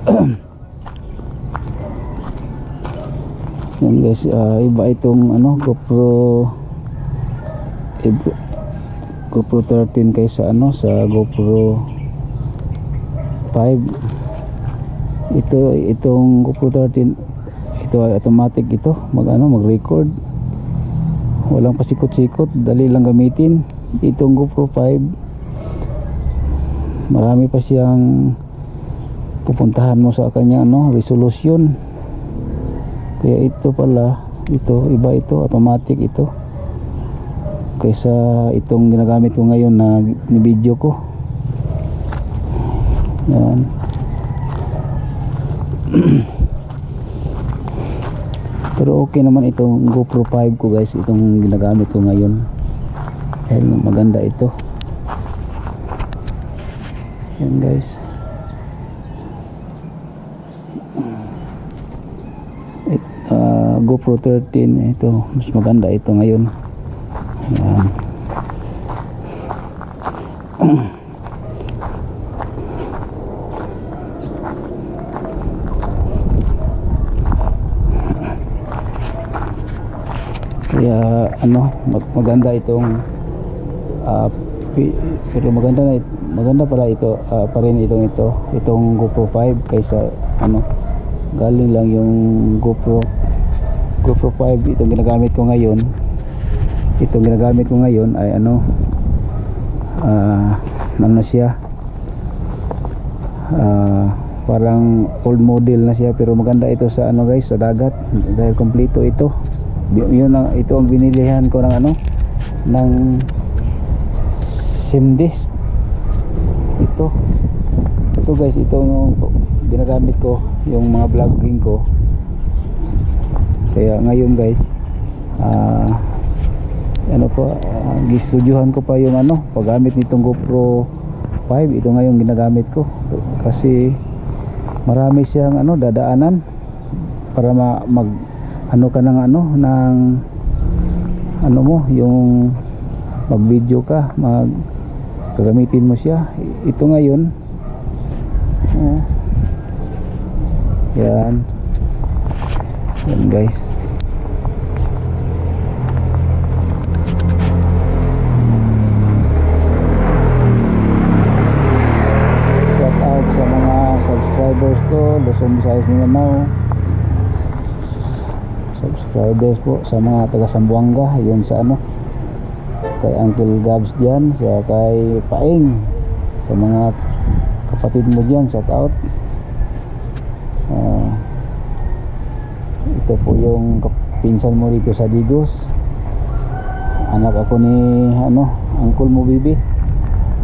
Yan guys, iba itong ano GoPro 13 kaysa ano sa GoPro 5. Itong GoPro 13 ito ay automatic, ito mag-record, walang pasikot-sikot, dali lang gamitin. Itong GoPro 5 marami pa siyang pupuntahan mo sa kanya resolution. Kaya ito pala, iba ito, automatic ito kaysa itong ginagamit ko ngayon na ni-video ko. Yan. Pero okay naman itong GoPro 5 ko guys, itong ginagamit ko ngayon. Dahil maganda ito. Yan guys. GoPro 13 ito, mas maganda ito ngayon. Yan. Kaya maganda itong pero maganda pala ito pa rin itong GoPro 5 kaysa galing lang yung GoPro 5. Itong ginagamit ko ngayon ay siya, parang old model na siya, pero maganda ito sa guys, sa dagat, dahil kompleto ito. Ito ang binilihan ko ng SIM-disc. Ito guys, ito ginagamit ko yung mga vlogging ko. Kaya ngayon guys, gistudyuhan ko pa yung paggamit nitong GoPro 5. Ito ngayon ginagamit ko kasi marami siyang dadaanan para ka ng mo, yung mag-video ka, gagamitin mo siya. Ito ngayon yan guys. Shout out sa mga subscribers ko, Luzon, Visayas, Mindanao. Subscribers po sa mga taga Zamboanga, yun sa kay Uncle Gabs dyan, sa kay Paing, sa mga kapatid mo dyan, shout out. Ito po yung pinsan mo dito sa Digos, anak ako ni Uncle mo Bibi,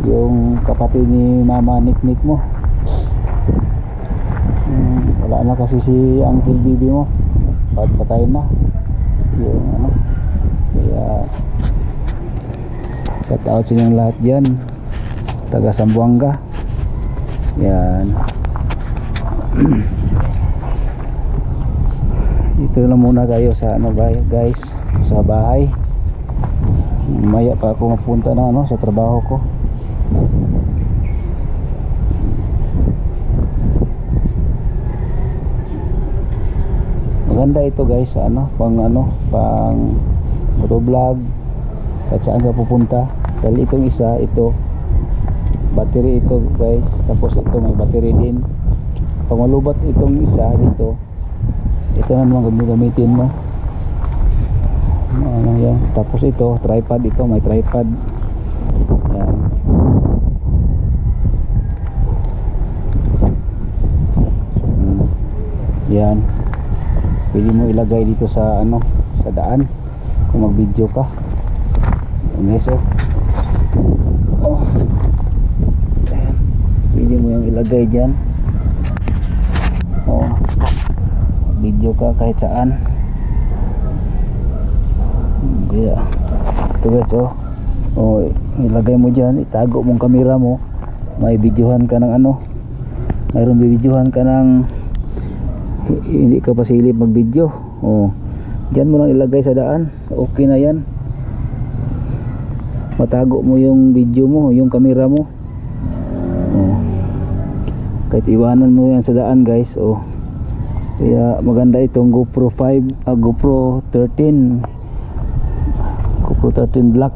yung kapatid ni Mama Niknik mo. Wala na kasi si Uncle Bibi mo, patay na yung kaya shout out sa inyong lahat dyan, taga Zamboanga. Yan. Dito lang muna tayo sa guys, sa bahay. Maya pa ako mapunta na sa trabaho ko. Maganda ito guys sa pang motovlog at saan ka pupunta. Dahil itong isa, battery ito guys, tapos ito may battery din. Pag malubat itong isa dito, ito na naman gamitin mo. Yan. Tapos ito, tripod, may tripod. Yan. Yan. Pwede mo ilagay dito sa sa daan kung mag-video ka. Yan guys, Ayan. Pwede mo yung ilagay dyan. Video ka kahit saan. Kaya ito guys, ilagay mo dyan, itago mong kamera mo, may videohan ka ng mayroon bibidyohan ka ng hindi ka pa silip mag video. Dyan mo lang ilagay sa daan, okay na yan. Matago mo yung video mo, yung kamera mo. kahit iwanan mo yan sa daan guys. Oh, kaya maganda itong GoPro 5, GoPro 13, GoPro 13 Black.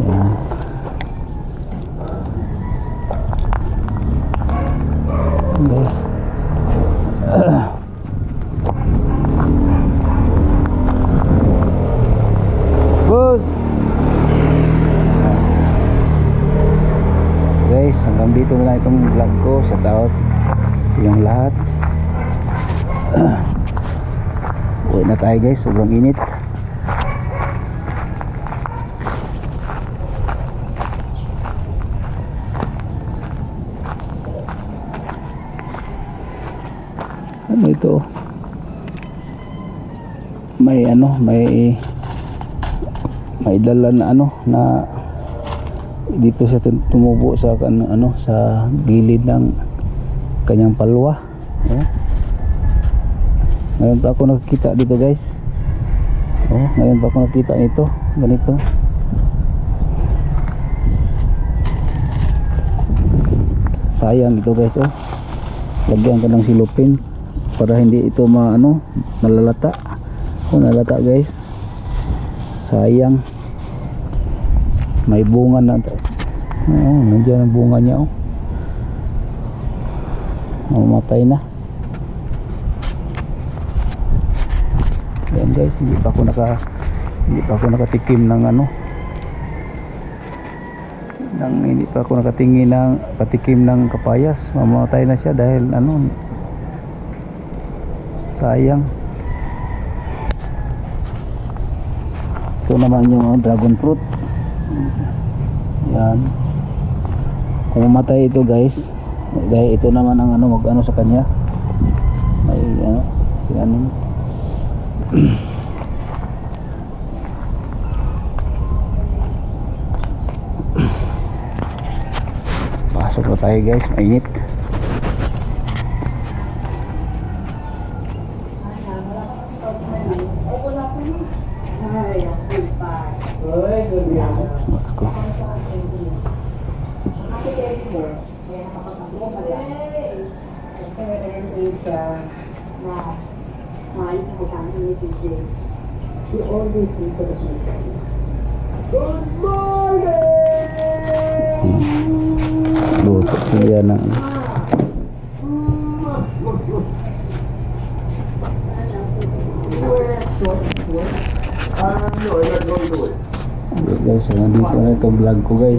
Yan. Guys, boss. Guys, hanggang dito na lang itong vlog ko. Shout out sa inyong lahat. Uwi na tayo guys, sobrang init. Ano ito? May may dala na na dito siya tumubo sa sa gilid ng kanyang palwa. Ngayon pa ako nakikita dito guys. Ngayon pa ako nakikita nito, ganito. Sayang ito guys. Lagyan ko ng silupin para hindi ito malalata. Nalata guys. Sayang. May bunga na. Nandiyan ang bunga niya. Mamatay na. Yan guys, hindi pa ako nakatikim ng hindi pa ako patikim ng kapayas. Mamatay na siya dahil sayang. Ito naman yung dragon fruit. Yan. Kung mamatay ito guys, dahil ito naman ang mag sa kanya. May pasok na tayo guys, mainit. Luto siya ng guys, nandito na itong vlog ko guys.